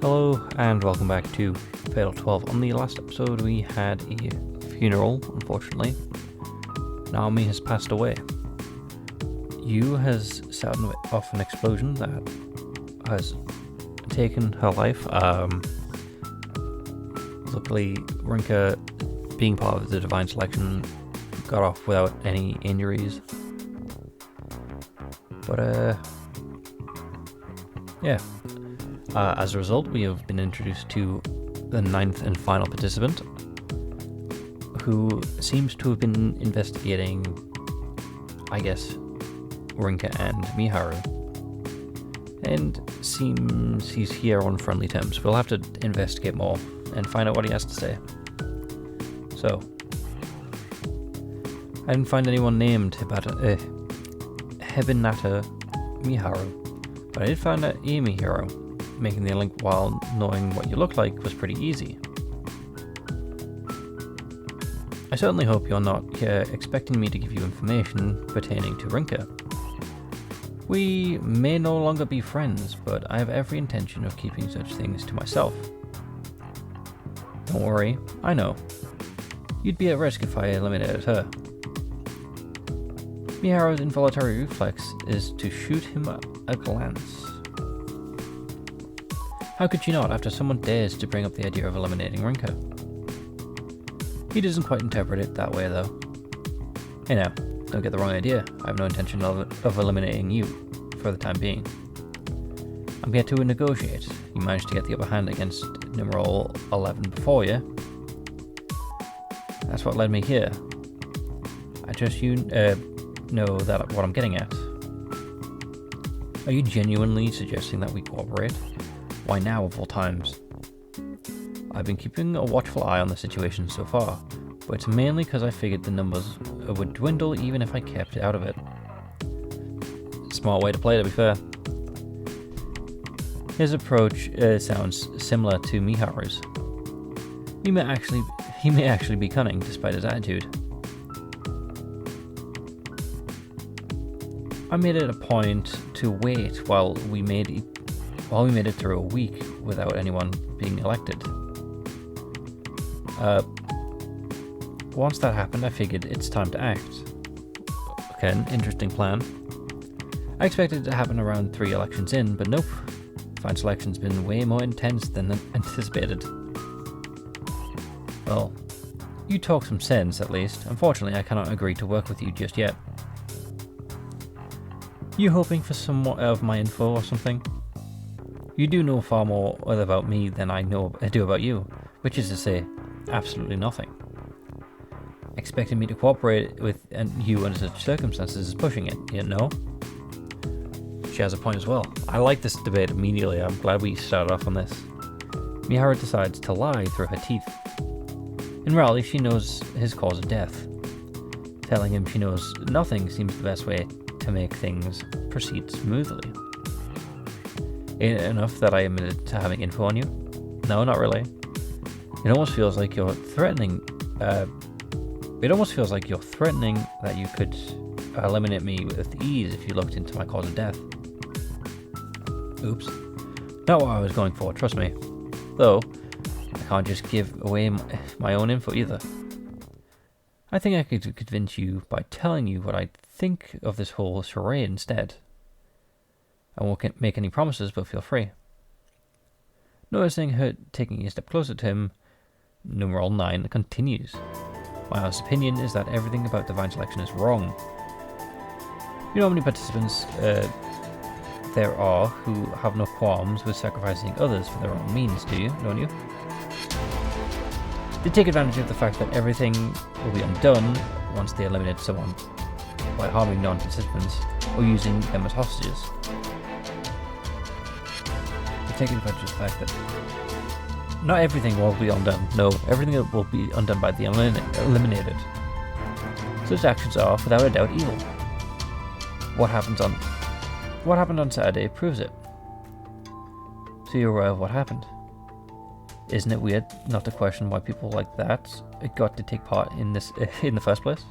Hello and welcome back to Fatal 12. On the last episode we had a funeral, unfortunately. Naomi has passed away. Yu has set off an explosion that has taken her life. Luckily, Rinka, being part of the Divine Selection, got off without any injuries. But, yeah. As a result, we have been introduced to the ninth and final participant, who seems to have been investigating, I guess, Rinka and Miharu, and seems he's here on friendly terms. We'll have to investigate more and find out what he has to say. So, I didn't find anyone named Hebinata Miharu, but I did find a Miharu. Making the link while knowing what you look like was pretty easy. I certainly hope you're not expecting me to give you information pertaining to Rinka. We may no longer be friends, but I have every intention of keeping such things to myself. Don't worry, I know. You'd be at risk if I eliminated her. Miharu's involuntary reflex is to shoot him a glance. How could she not, after someone dares to bring up the idea of eliminating Rinka? He doesn't quite interpret it that way, though. Hey now, don't get the wrong idea. I have no intention of eliminating you, for the time being. I'm here to negotiate. You managed to get the upper hand against numeral 11 before you. That's what led me here. I trust you know that what I'm getting at. Are you genuinely suggesting that we cooperate? Why now of all times? I've been keeping a watchful eye on the situation so far, but it's mainly because I figured the numbers would dwindle even if I kept out of it. Smart way to play, to be fair. His approach sounds similar to Miharu's. He may actually be cunning despite his attitude. I made it a point to wait while we made it through a week without anyone being elected. Once that happened, I figured it's time to act. Okay, an interesting plan. I expected it to happen around 3 elections in, but nope. Divine Selection's been way more intense than anticipated. Well, you talk some sense at least. Unfortunately, I cannot agree to work with you just yet. You hoping for some more of my info or something? You do know far more about me than I do about you, which is to say, absolutely nothing. Expecting me to cooperate with you under such circumstances is pushing it, you know? She has a point as well. I like this debate immediately. I'm glad we started off on this. Miharu decides to lie through her teeth. In reality, she knows his cause of death. Telling him she knows nothing seems the best way to make things proceed smoothly. Enough that I admitted to having info on you? No, not really. It almost feels like you're threatening. It almost feels like you're threatening that you could eliminate me with ease if you looked into my cause of death. Oops. Not what I was going for, trust me. Though, I can't just give away my own info either. I think I could convince you by telling you what I think of this whole charade instead. I won't make any promises, but feel free. Noticing her taking a step closer to him, numeral 9 continues. My honest opinion is that everything about Divine Selection is wrong. You know how many participants there are who have no qualms with sacrificing others for their own means, don't you? They take advantage of the fact that everything will be undone once they eliminate someone by harming non-participants or using them as hostages. Taking advantage of the fact that not everything will be undone. No, everything will be undone by the eliminated. Such actions are, without a doubt, evil. What happened on Saturday proves it. So you're aware of what happened. Isn't it weird not to question why people like that got to take part in this in the first place?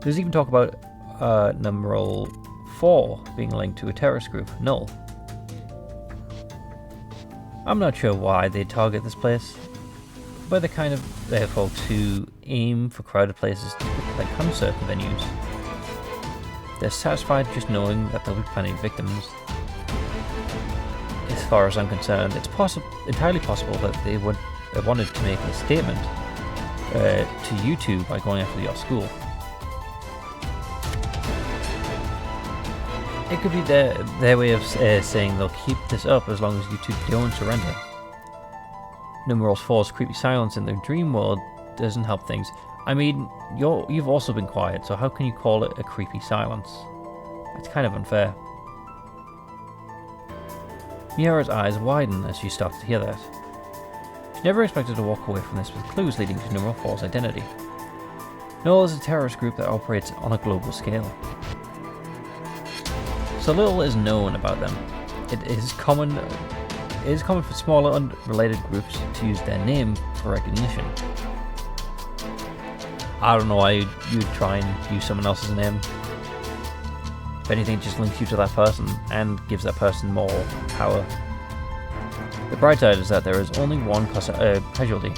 There's even talk about numeral 4 being linked to a terrorist group, Null. I'm not sure why they target this place, but the kind of folks who aim for crowded places like concert venues. They're satisfied just knowing that there'll be plenty of victims. As far as I'm concerned, it's entirely possible that they wanted to make a statement to you two by going after your school. It could be their way of saying they'll keep this up as long as you two don't surrender. Numerals 4's creepy silence in the dream world doesn't help things. I mean, you've also been quiet, so how can you call it a creepy silence? It's kind of unfair. Miharu's eyes widen as she starts to hear that. She never expected to walk away from this with clues leading to Numeral 4's identity. Null is a terrorist group that operates on a global scale. So little is known about them. It is common for smaller unrelated groups to use their name for recognition. I don't know why you'd try and use someone else's name. If anything, it just links you to that person and gives that person more power. The bright side is that there is only one casualty,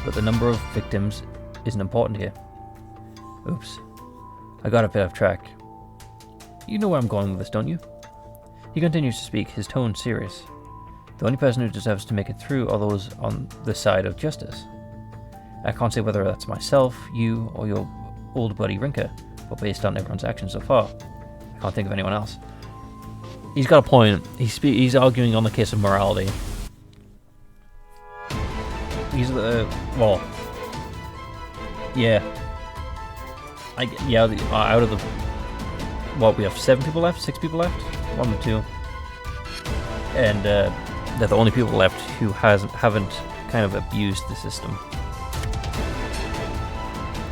but the number of victims isn't important here. Oops. I got a bit off track. You know where I'm going with this, don't you? He continues to speak, his tone serious. The only person who deserves to make it through are those on the side of justice. I can't say whether that's myself, you, or your old buddy Rinka, but based on everyone's actions so far, I can't think of anyone else. He's got a point. He's arguing on the case of morality. He's well, yeah. Out of the we have 7 people left, 6 people left, 1 or 2, and they're the only people left who haven't kind of abused the system.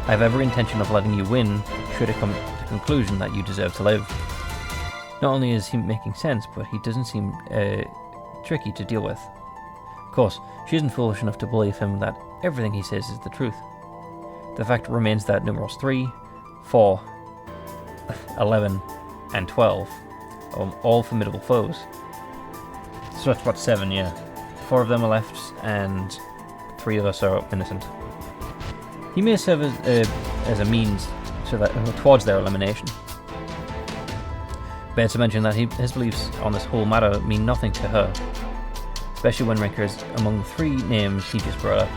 I have every intention of letting you win should it come to the conclusion that you deserve to live. Not only is he making sense, but he doesn't seem tricky to deal with. Of course, she isn't foolish enough to believe him that everything he says is the truth. The fact remains that numerals 3, 4, 11, and 12 are all formidable foes. So that's what, 7, yeah. 4 of them are left, and 3 of us are innocent. He may serve as a means towards their elimination. Bears to mention that his beliefs on this whole matter mean nothing to her, especially when Rinka is among the 3 names he just brought up.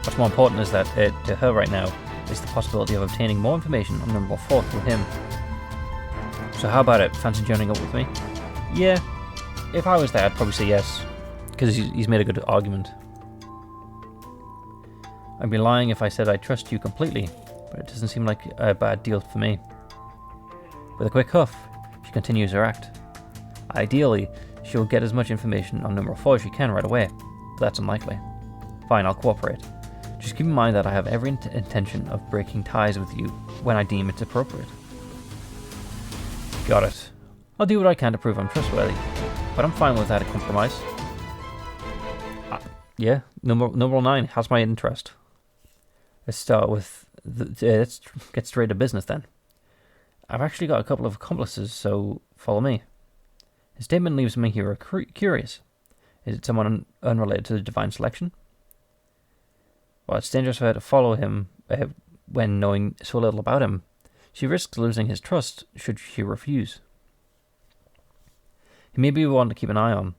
What's more important is that to her right now is the possibility of obtaining more information on number 4 through him. So how about it? Fancy joining up with me? Yeah, if I was there, I'd probably say yes, because he's made a good argument. I'd be lying if I said I trust you completely, but it doesn't seem like a bad deal for me. With a quick huff, she continues her act. Ideally, she'll get as much information on number 4 as she can right away, but that's unlikely. Fine, I'll cooperate. Just keep in mind that I have every intention of breaking ties with you when I deem it's appropriate. Got it. I'll do what I can to prove I'm trustworthy, but I'm fine with that compromise. Yeah, number 9 has my interest. Let's start with let's get straight to business then. I've actually got a couple of accomplices, so follow me. His statement leaves me here curious. Is it someone unrelated to the divine selection? Well, it's dangerous for her to follow him when knowing so little about him. She risks losing his trust should she refuse. He may be one to keep an eye on,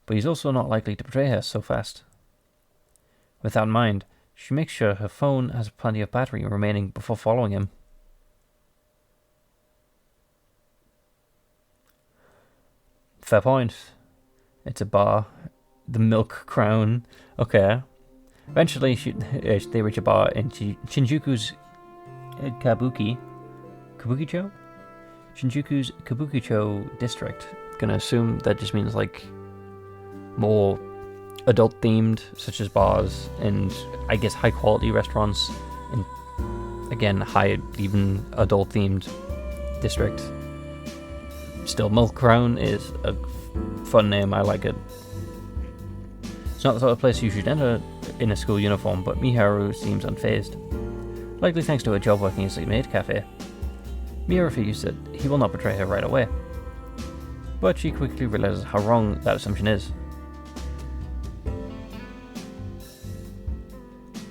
but he's also not likely to betray her so fast. With that in mind, she makes sure her phone has plenty of battery remaining before following him. Fair point. It's a bar. The Milk Crown. Okay. Eventually, they reach a bar in Shinjuku's Kabukicho? Shinjuku's Kabukicho district. Gonna assume that just means like more adult themed, such as bars and I guess high quality restaurants, and again high even adult themed district. Still, Milk Crown is a fun name. I like it. It's not the sort of place you should enter in a school uniform, but Miharu seems unfazed, likely thanks to a job working as a maid cafe. Miharu figures that he will not betray her right away, but she quickly realizes how wrong that assumption is.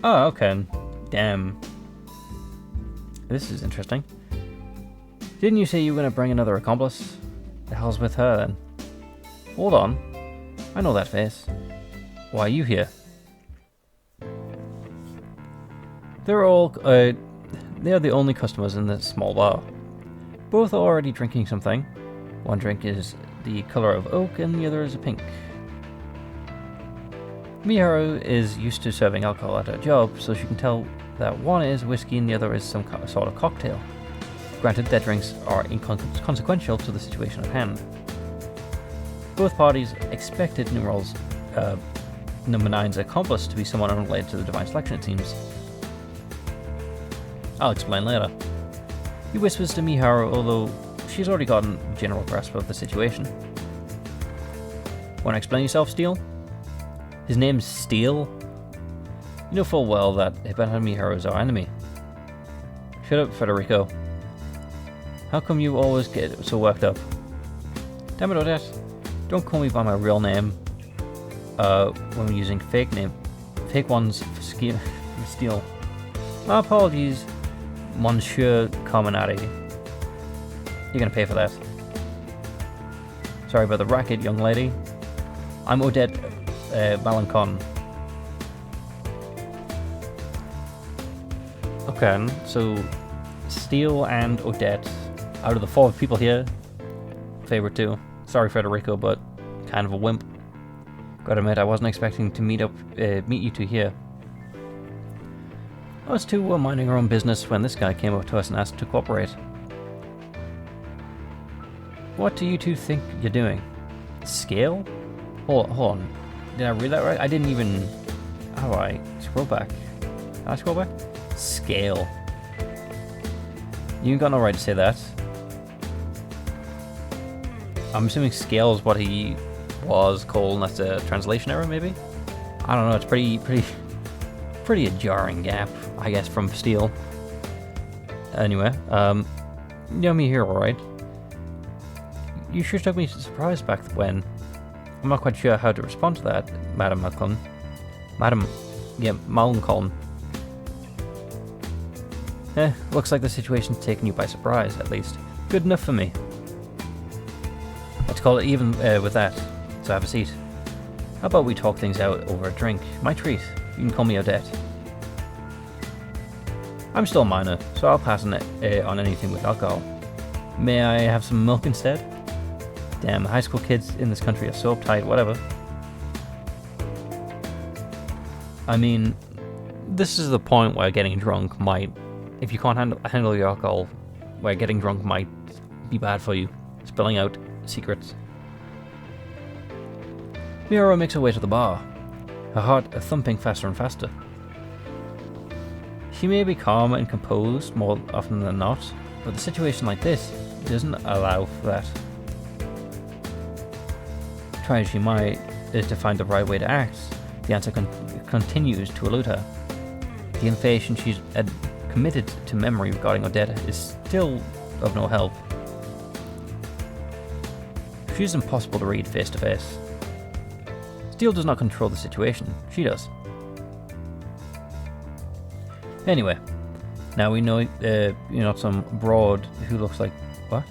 Oh, okay. Damn. This is interesting. Didn't you say you were going to bring another accomplice? The hell's with her then? Hold on. I know that face. Why are you here? They're the only customers in this small bar. Both are already drinking something. One drink is the color of oak and the other is pink. Miharu is used to serving alcohol at her job, so she can tell that one is whiskey and the other is some sort of cocktail. Granted, their drinks are inconsequential to the situation at hand. Both parties expected number 9's accomplice to be someone unrelated to the Divine Selection, it seems. I'll explain later. He whispers to Miharu, although she's already gotten a general grasp of the situation. Wanna explain yourself, Steel? His name's Steel? You know full well that Hibana Miharu is our enemy. Shut up, Federico. How come you always get so worked up? Damn it, Odette. Don't call me by my real name when we're using fake ones for Steel. My apologies, Monsieur Carminati. You're gonna pay for that. Sorry about the racket, young lady. I'm Odette Malancon. Okay, so Steele and Odette, out of the 4 people here, favorite 2. Sorry, Federico, but kind of a wimp. Gotta admit, I wasn't expecting to meet you 2 here. Us 2 were minding our own business when this guy came up to us and asked to cooperate. What do you 2 think you're doing? Scale? Hold on. Did I read that right? I didn't even... How do I scroll back? Can I scroll back? Scale. You ain't got no right to say that. I'm assuming scale is what he was called, and that's a translation error, maybe? I don't know, it's pretty a jarring gap, I guess, from Steel. Anyway, you know me here, alright? You sure took me surprised back when. I'm not quite sure how to respond to that, Madam Malcolm. Malcolm. Looks like the situation's taken you by surprise, at least. Good enough for me. Let's call it even with that, so have a seat. How about we talk things out over a drink? My treat. You can call me Odette. I'm still a minor, so I'll pass on anything with alcohol. May I have some milk instead? Damn, the high school kids in this country are so uptight, whatever. I mean, this is the point where getting drunk might... If you can't handle your alcohol, where getting drunk might be bad for you. Spilling out secrets. Miharu makes her way to the bar, her heart thumping faster and faster. She may be calm and composed more often than not, but a situation like this doesn't allow for that. Try as she might to find the right way to act, the answer continues to elude her. The information she's committed to memory regarding Odette is still of no help. She's impossible to read face to face. Steele does not control the situation, she does. Anyway, now we know you're not some broad who looks like... What?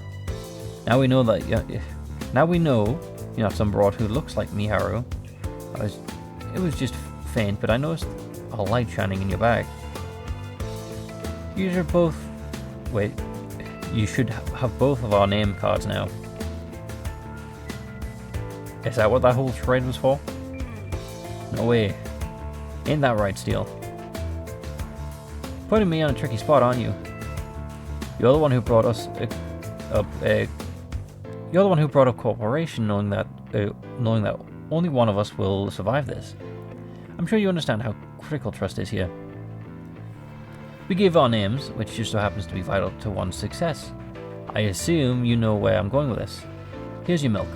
Now we know you're not some broad who looks like Miharu. It was just faint, but I noticed a light shining in your bag. You should both... Wait. You should have both of our name cards now. Is that what that whole charade was for? No way. Ain't that right, Steele? Putting me on a tricky spot, aren't you? You're the one who brought us you're the one who brought up cooperation, knowing that only one of us will survive this. I'm sure you understand how critical trust is here. We gave our names, which just so happens to be vital to one's success. I assume you know where I'm going with this. Here's your milk.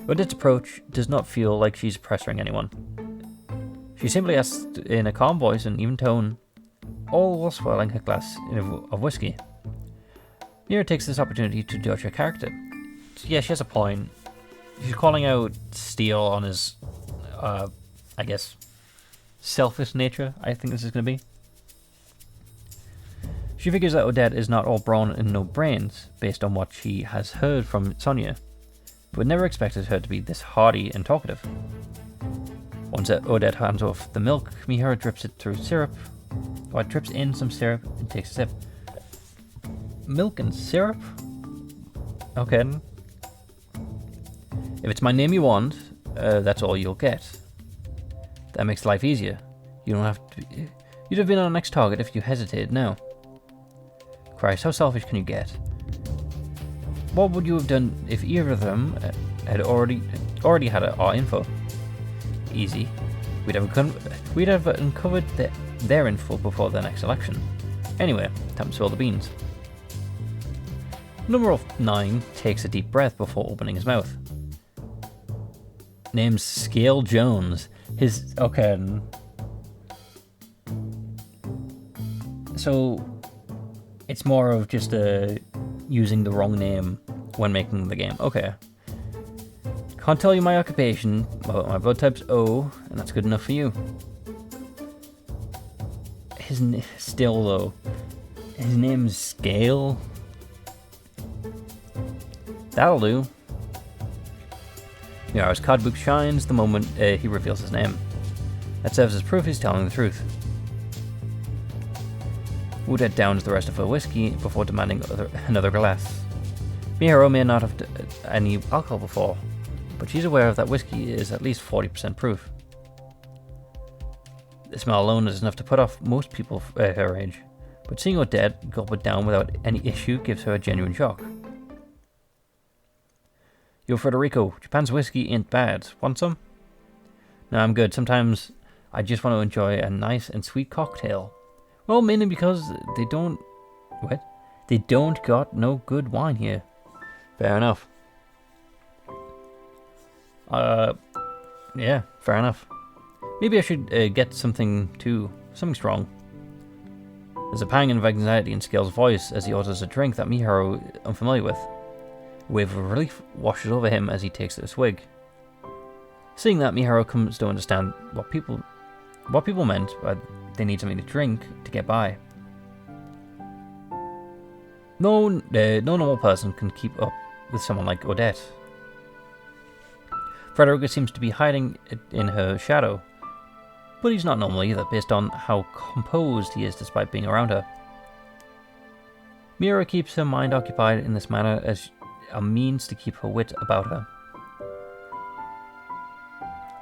Odette's approach does not feel like she's pressuring anyone. She simply asks in a calm voice and even tone, all while swirling her glass of whiskey. Mira takes this opportunity to judge her character. Yeah, she has a point. She's calling out Steele on his, I guess, selfish nature I think this is going to be. She figures that Odette is not all brawn and no brains, based on what she has heard from Sonia, but never expected her to be this hardy and talkative. Once Odette hands off the milk, Miharu drips it through syrup, or drips in some syrup and takes a sip. Milk and syrup? Okay. If it's my name you want, that's all you'll get. That makes life easier. You don't have to. You'd have been our next target if you hesitated now. Christ, how selfish can you get? What would you have done if either of them had already had our info? Easy. We'd have uncovered their info before the next election. Anyway, time to spill the beans. Number 9 takes a deep breath before opening his mouth. Name's Scale Jones. Okay. So it's more of just using the wrong name when making the game. Okay. Can't tell you my occupation, but my blood type's O, and that's good enough for you. Still though, his name's Scale. That'll do. Miharu's card book shines the moment he reveals his name. That serves as proof he's telling the truth. Odette downs the rest of her whiskey before demanding another glass. Miharu may not have any alcohol before, but she's aware of that whiskey is at least 40% proof. The smell alone is enough to put off most people her age, but seeing Odette gulp it down without any issue gives her a genuine shock. Yo, Federico, Japan's whiskey ain't bad. Want some? No, I'm good. Sometimes I just want to enjoy a nice and sweet cocktail. Well, mainly because they don't got no good wine here. Fair enough. Yeah, fair enough. Maybe I should get something strong. There's a pang of anxiety in Scale's voice as he orders a drink that Miharu is unfamiliar with. A wave of relief washes over him as he takes a swig. Seeing that, Miharu comes to understand what people meant by they need something to drink to get by. No normal person can keep up with someone like Odette. Frederica seems to be hiding in her shadow, but he's not normal either, based on how composed he is despite being around her. Miharu keeps her mind occupied in this manner as a means to keep her wit about her.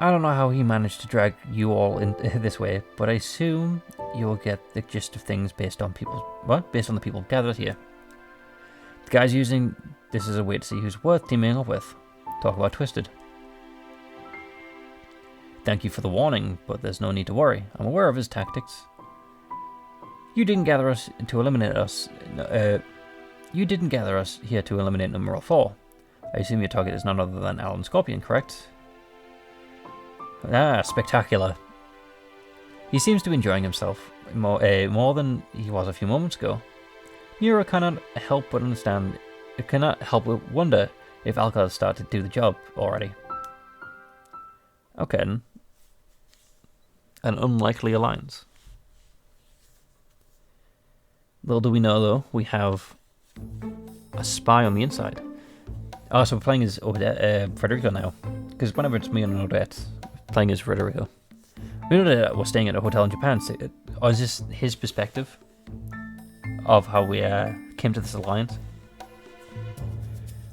I don't know how he managed to drag you all in this way, but I assume you'll get the gist of things based on the people gathered here. The guy's using this as a way to see who's worth teaming up with. Talk about twisted. Thank you for the warning, but there's no need to worry. I'm aware of his tactics. You didn't gather us to eliminate us. You didn't gather us here to eliminate number 4. I assume your target is none other than Alan Scorpion, correct? Ah, spectacular. He seems to be enjoying himself more than he was a few moments ago. Miharu cannot help but wonder if alcohol has started to do the job already. Okay, an unlikely alliance. Little do we know, though, we have a spy on the inside. Oh, so we're playing as Federico now. Because whenever it's me and Odette, playing as Federico. We know that we're staying at a hotel in Japan. So, or is this his perspective of how we came to this alliance?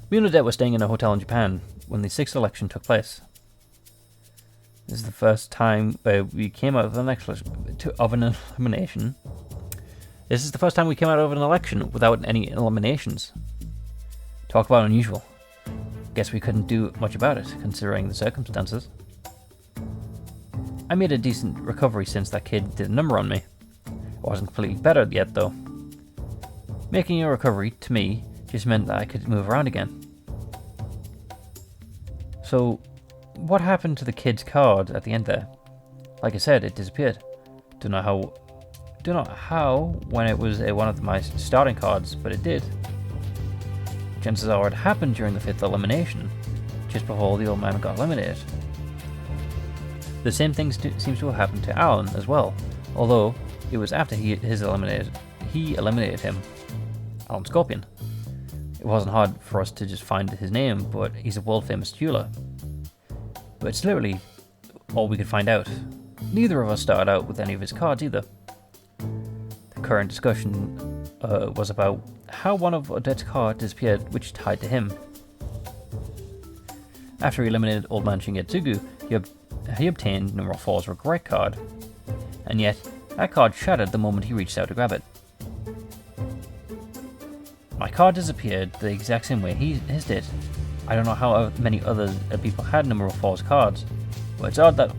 We know that we're staying in a hotel in Japan when the 6th election took place. This is the first time we came out of an elimination. This is the first time we came out of an election without any eliminations. Talk about unusual. Guess we couldn't do much about it, considering the circumstances. I made a decent recovery since that kid did a number on me. I wasn't completely better yet, though. Making a recovery, to me, just meant that I could move around again. So, what happened to the kid's card at the end there? Like I said, it disappeared. Don't know how when it was one of my starting cards, but it did. Chances are it happened during the 5th elimination, just before the old man got eliminated. The same thing seems to have happened to Alan as well, although it was after he eliminated him, Alan Scorpion. It wasn't hard for us to just find his name, but he's a world-famous jeweler. But it's literally all we could find out. Neither of us started out with any of his cards either. The current discussion was about how one of Odette's cards disappeared, which tied to him. After he eliminated Old Man Shingetsugu, he obtained Numeral 4's regret card, and yet that card shattered the moment he reached out to grab it. My card disappeared the exact same way his did. I don't know how many other people had Numeral 4's cards, but it's odd that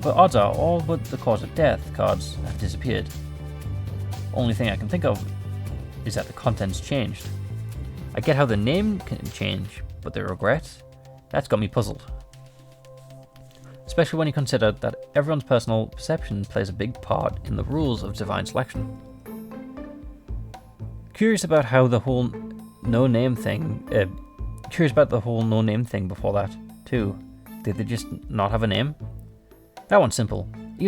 but odds are all but the cause of death cards have disappeared. Only thing I can think of is that the contents changed. I get how the name can change, but the regret? That's got me puzzled. Especially when you consider that everyone's personal perception plays a big part in the rules of divine selection. Curious about the whole no-name thing before that, too. Did they just not have a name? That one's simple. They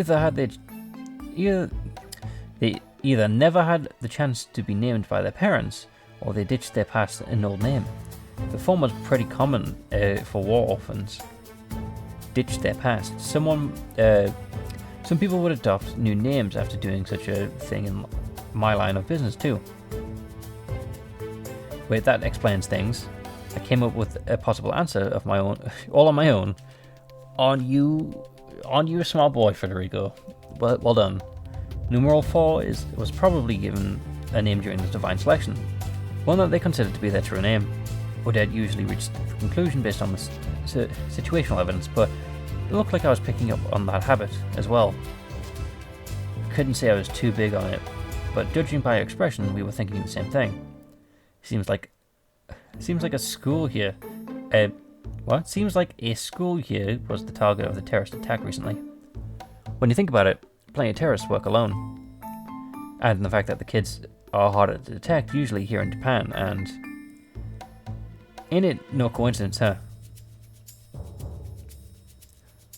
either never had the chance to be named by their parents, or they ditched their past an old name. The former was pretty common for war orphans. Ditched their past. Some people would adopt new names after doing such a thing in my line of business too. Wait, that explains things. I came up with a possible answer of my own, all on my own. On you, small boy, Federico. Well done. Numeral 4 was probably given a name during the divine selection, one that they considered to be their true name. Odette usually reached the conclusion based on the situational evidence, but it looked like I was picking up on that habit as well. Couldn't say I was too big on it, but judging by your expression, we were thinking the same thing. Seems like a school here. Seems like a school here was the target of the terrorist attack recently. When you think about it, plenty of terrorists work alone. Add in the fact that the kids are harder to detect, usually here in Japan, and ain't it no coincidence, huh?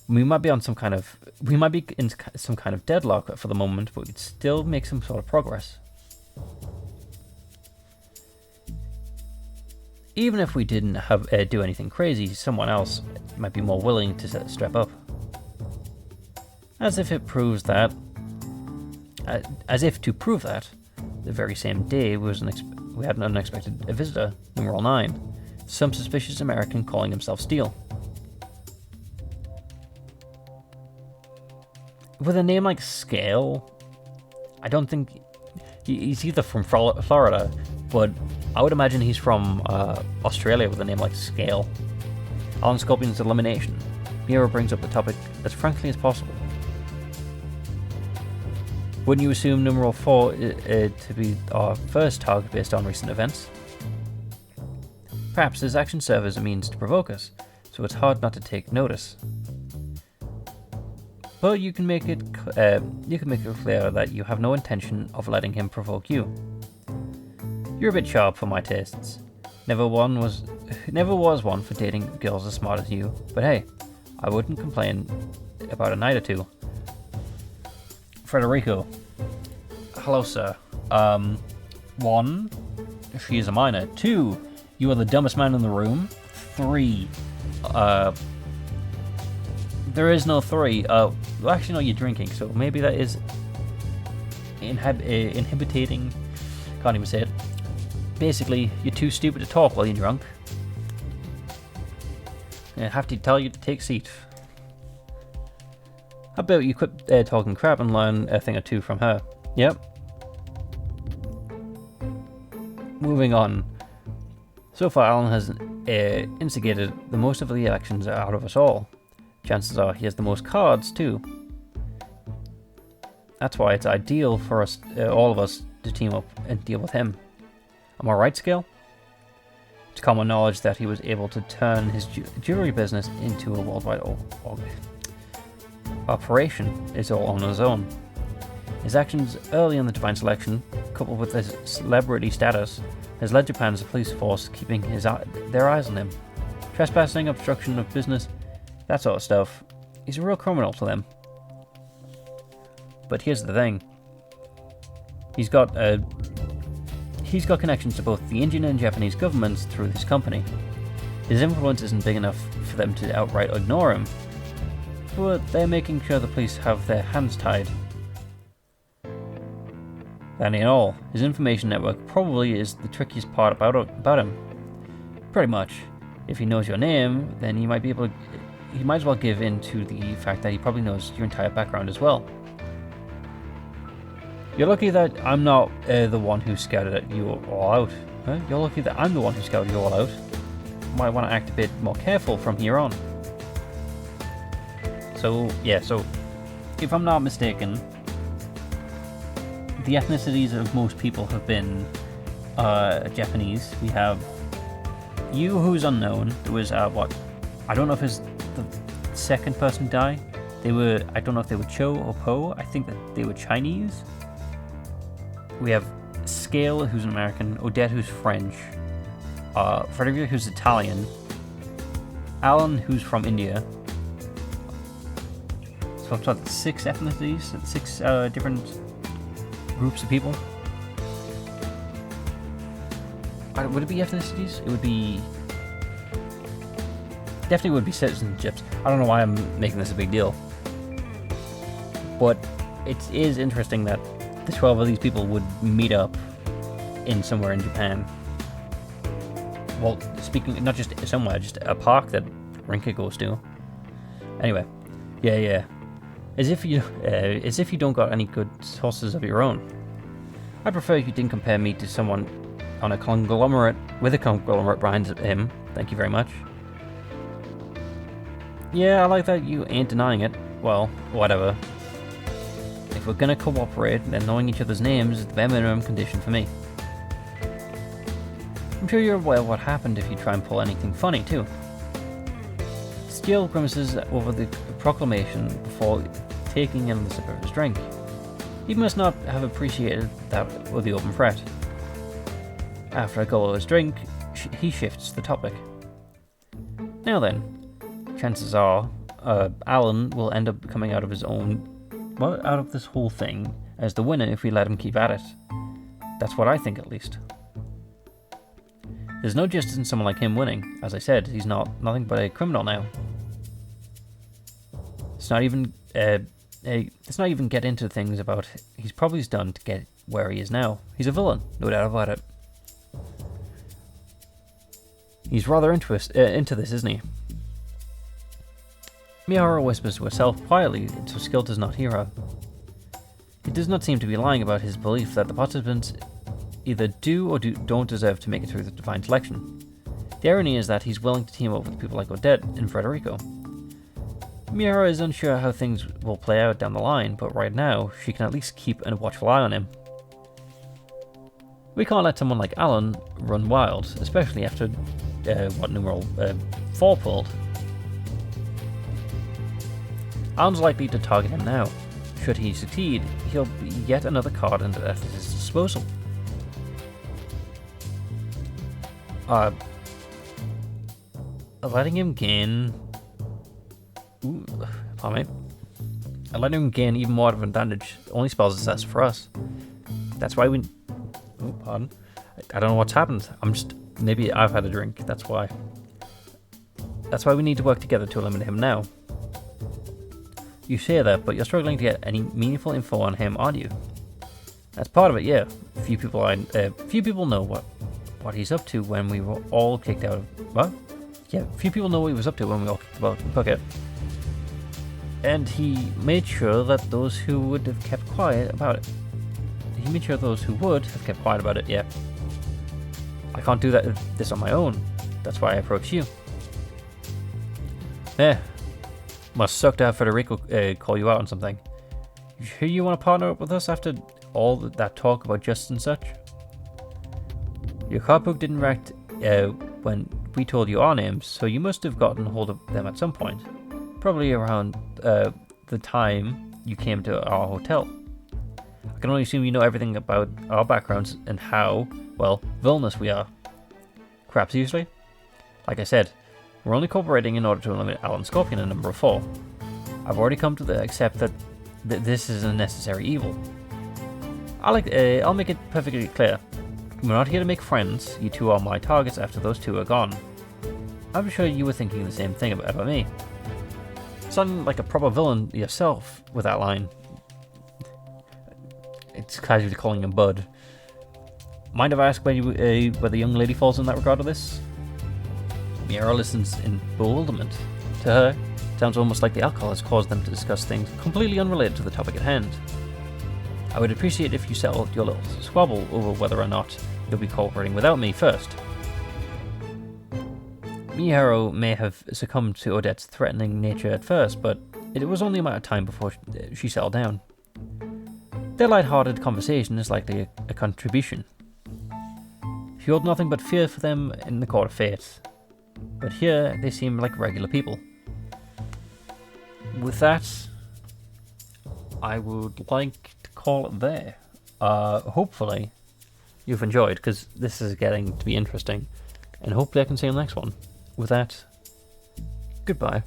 We might be in some kind of deadlock for the moment, but we'd still make some sort of progress. Even if we didn't do anything crazy, someone else might be more willing to step up. As if to prove that, the very same day we had an unexpected visitor, numeral 9, some suspicious American calling himself Steele. With a name like Scale, I don't think he's either from Florida, but I would imagine he's from Australia with a name like Scale. Alan Scorpion's elimination. Miharu brings up the topic as frankly as possible. Wouldn't you assume numeral 4 to be our first target based on recent events? Perhaps his action serves as a means to provoke us, so it's hard not to take notice. But you can make it clear that you have no intention of letting him provoke you. You're a bit sharp for my tastes. Never was one for dating girls as smart as you, but hey, I wouldn't complain about a night or two. Federico. Hello, sir. 1, she is a minor. 2, you are the dumbest man in the room. 3, there is no 3. Well, actually, no, you're drinking, so maybe that is inhibiting. Can't even say it. Basically, you're too stupid to talk while you're drunk. I have to tell you to take a seat. How about you quit talking crap and learn a thing or two from her? Yep. Moving on. So far, Alan has instigated the most of the elections out of us all. Chances are he has the most cards too. That's why it's ideal for us, all of us, to team up and deal with him. Am I right, Scale? It's common knowledge that he was able to turn his jewelry business into a worldwide operation is all on his own. His actions early in the divine selection, coupled with his celebrity status, has led Japan's police force keeping their eyes on him. Trespassing, obstruction of business, that sort of stuff. He's a real criminal to them. But here's the thing. He's got connections to both the Indian and Japanese governments through his company. His influence isn't big enough for them to outright ignore him, but they're making sure the police have their hands tied. That ain't all. His information network probably is the trickiest part about him. Pretty much. If he knows your name, then he might as well give in to the fact that he probably knows your entire background as well. You're lucky that I'm not the one who scouted you all out. Huh? You're lucky that I'm the one who scouted you all out. Might want to act a bit more careful from here on. So, yeah, if I'm not mistaken, the ethnicities of most people have been Japanese. We have you, who's unknown. There was, I don't know if it's the second person die. I don't know if they were Cho or Po. I think that they were Chinese. We have Scale, who's an American, Odette, who's French, Frederica, who's Italian, Alan, who's from India. So I've taught 6 ethnicities, 6 different groups of people. Would it be ethnicities? It would be... Definitely would be citizenships. I don't know why I'm making this a big deal. But it is interesting that the 12 of these people would meet up in somewhere in Japan. Well, speaking, not just somewhere, just a park that Rinka goes to. Anyway, yeah. As if you don't got any good sources of your own. I prefer you didn't compare me to someone on a conglomerate with a conglomerate behind him. Thank you very much. Yeah, I like that you ain't denying it. Well, whatever. If we're gonna cooperate, then knowing each other's names is the bare minimum condition for me. I'm sure you're aware of what happened if you try and pull anything funny, too. Steele grimaces over the proclamation before taking another sip of his drink. He must not have appreciated that with the open threat. After a gulp of his drink, he shifts the topic. Now then, chances are, Alan will end up coming out of this whole thing as the winner if we let him keep at it. That's what I think, at least. There's no justice in someone like him winning. As I said, he's nothing but a criminal now. Let's not even get into things about he's probably done to get where he is now. He's a villain, no doubt about it. He's rather into this, isn't he? Miharu whispers to herself quietly, so Skill does not hear her. He does not seem to be lying about his belief that the participants either do or don't deserve to make it through the divine selection. The irony is that he's willing to team up with people like Odette and Frederico. Miharu is unsure how things will play out down the line, but right now, she can at least keep a watchful eye on him. We can't let someone like Alan run wild, especially after, 4 pulled. Alan's likely to target him now. Should he succeed, he'll be yet another card at his disposal. Letting him gain... pardon me. Letting him gain even more of an advantage only spells success for us. That's why we... Oh, pardon. I don't know what's happened. Maybe I've had a drink, that's why. That's why we need to work together to eliminate him now. You say that, but you're struggling to get any meaningful info on him, aren't you? That's part of it, yeah. Few people know what he's up to when we were all kicked out of... What? Yeah, few people know what he was up to when we all kicked out of Puckett. And he made sure that those who would have kept quiet about it. Yeah. I can't do this on my own. That's why I approached you. Must suck to have Federico call you out on something. You sure you want to partner up with us after all that talk about justice and such? Your cardbook didn't react when we told you our names, so you must have gotten hold of them at some point. Probably around the time you came to our hotel. I can only assume you know everything about our backgrounds and how, well, villainous we are. Crap, seriously? Like I said, we're only cooperating in order to eliminate Alan Scorpion at number 4. I've already come to accept that this is a necessary evil. I'll make it perfectly clear. We're not here to make friends. You two are my targets after those two are gone. I'm sure you were thinking the same thing about me. Sounding like a proper villain yourself with that line. It's casually calling him Bud. Mind if I ask where the young lady falls in that regard of this? Miharu listens in bewilderment. To her, it sounds almost like the alcohol has caused them to discuss things completely unrelated to the topic at hand. I would appreciate if you settled your little squabble over whether or not you'll be cooperating without me first. Miharu may have succumbed to Odette's threatening nature at first, but it was only a matter of time before she settled down. Their light-hearted conversation is likely a contribution. She held nothing but fear for them in the court of fate, but here they seem like regular people. With that, I would like to call it there. Hopefully you've enjoyed, because this is getting to be interesting, and hopefully I can see you in the next one. With that, goodbye.